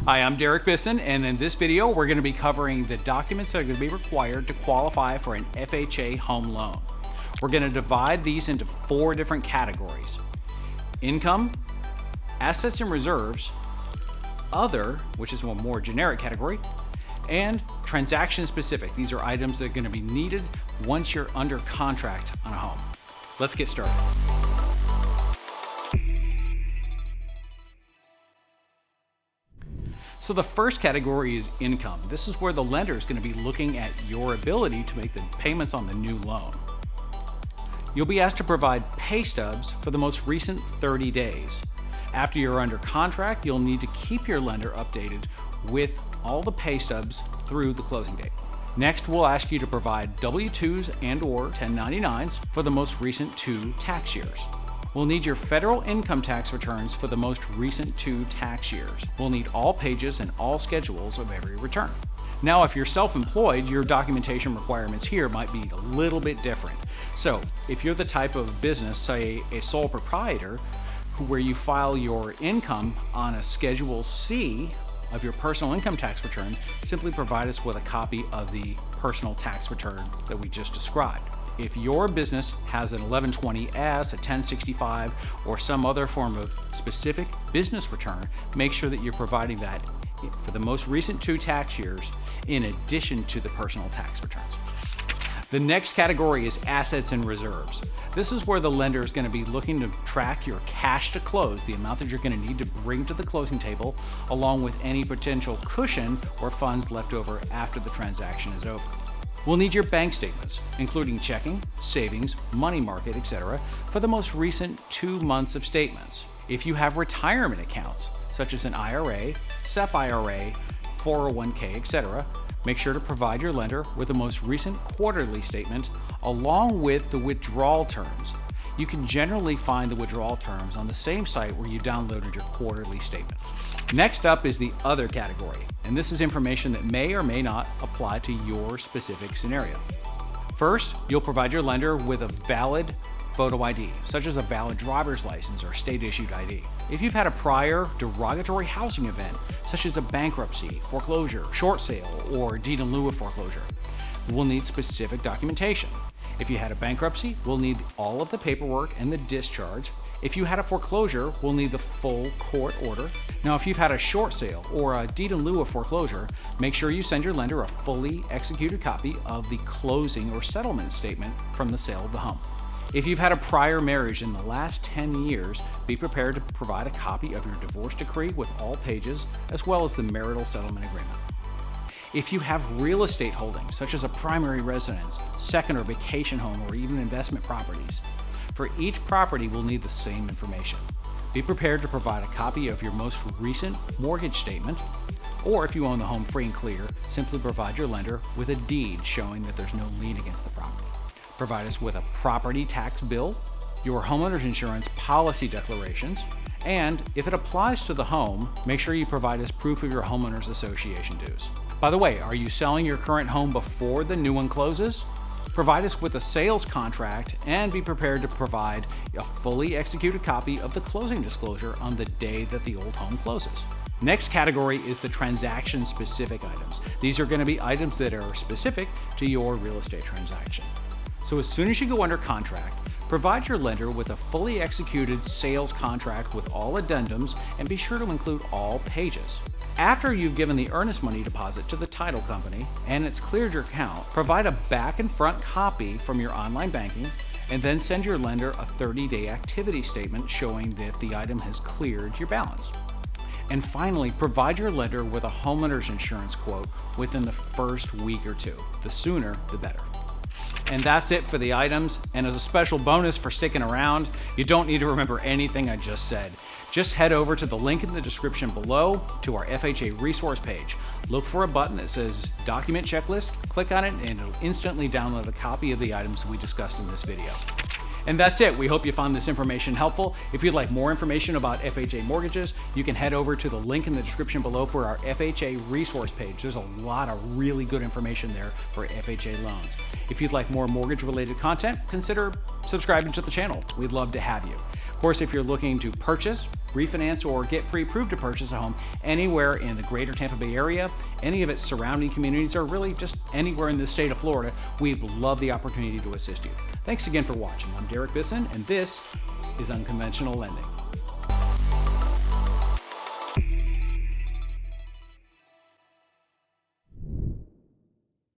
Hi, I'm A Bissen, and in this video we're going to be covering the documents that are going to be required to qualify for an FHA home loan. We're going to divide these into 4 different categories: income, assets and reserves, other, which is one more generic category, and transaction specific. These are items that are going to be needed once you're under contract on a home. Let's get started. So the first category is income. This is where the lender is going to be looking at your ability to make the payments on the new loan. You'll be asked to provide pay stubs for the most recent 30 days. After you're under contract, you'll need to keep your lender updated with all the pay stubs through the closing date. Next, we'll ask you to provide W-2s and/or 1099s for the most recent 2 tax years. We'll need your federal income tax returns for the most recent 2 tax years. We'll need all pages and all schedules of every return. Now, if you're self-employed, your documentation requirements here might be a little bit different. So, if you're the type of business, say a sole proprietor, where you file your income on a Schedule C of your personal income tax return, simply provide us with a copy of the personal tax return that we just described. If your business has an 1120S, a 1065, or some other form of specific business return, make sure that you're providing that for the most recent 2 tax years in addition to the personal tax returns. The next category is assets and reserves. This is where the lender is going to be looking to track your cash to close, the amount that you're going to need to bring to the closing table, along with any potential cushion or funds left over after the transaction is over. We'll need your bank statements, including checking, savings, money market, etc., for the most recent 2 months of statements. If you have retirement accounts, such as an IRA, SEP IRA, 401k, etc., make sure to provide your lender with the most recent quarterly statement along with the withdrawal terms. You can generally find the withdrawal terms on the same site where you downloaded your quarterly statement. Next up is the other category, and this is information that may or may not apply to your specific scenario. First, you'll provide your lender with a valid photo ID, such as a valid driver's license or state-issued ID. If you've had a prior derogatory housing event, such as a bankruptcy, foreclosure, short sale, or deed in lieu of foreclosure, we'll need specific documentation. If you had a bankruptcy, we'll need all of the paperwork and the discharge. If you had a foreclosure, we'll need the full court order. Now, if you've had a short sale or a deed in lieu of foreclosure, make sure you send your lender a fully executed copy of the closing or settlement statement from the sale of the home. If you've had a prior marriage in the last 10 years, be prepared to provide a copy of your divorce decree with all pages, as well as the marital settlement agreement. If you have real estate holdings, such as a primary residence, second or vacation home, or even investment properties, for each property we'll need the same information. Be prepared to provide a copy of your most recent mortgage statement, or if you own the home free and clear, simply provide your lender with a deed showing that there's no lien against the property. Provide us with a property tax bill, your homeowners insurance policy declarations, and if it applies to the home, make sure you provide us proof of your homeowners association dues. By the way, are you selling your current home before the new one closes? Provide us with a sales contract and be prepared to provide a fully executed copy of the closing disclosure on the day that the old home closes. Next category is the transaction-specific items. These are going to be items that are specific to your real estate transaction. So as soon as you go under contract, provide your lender with a fully executed sales contract with all addendums and be sure to include all pages. After you've given the earnest money deposit to the title company and it's cleared your account, provide a back and front copy from your online banking and then send your lender a 30-day activity statement showing that the item has cleared your balance. And finally, provide your lender with a homeowner's insurance quote within the first week or 2. The sooner, the better. And that's it for the items. And as a special bonus for sticking around, you don't need to remember anything I just said. Just head over to the link in the description below to our FHA resource page. Look for a button that says Document Checklist, click on it, and it'll instantly download a copy of the items we discussed in this video. And that's it. We hope you found this information helpful. If you'd like more information about FHA mortgages, you can head over to the link in the description below for our FHA resource page. There's a lot of really good information there for FHA loans. If you'd like more mortgage-related content, consider subscribing to the channel. We'd love to have you. Of course, if you're looking to purchase refinance, or get pre-approved to purchase a home anywhere in the Greater Tampa Bay Area, any of its surrounding communities, or really just anywhere in the state of Florida, we'd love the opportunity to assist you. Thanks again for watching. I'm A Bissen, and this is Unconventional Lending.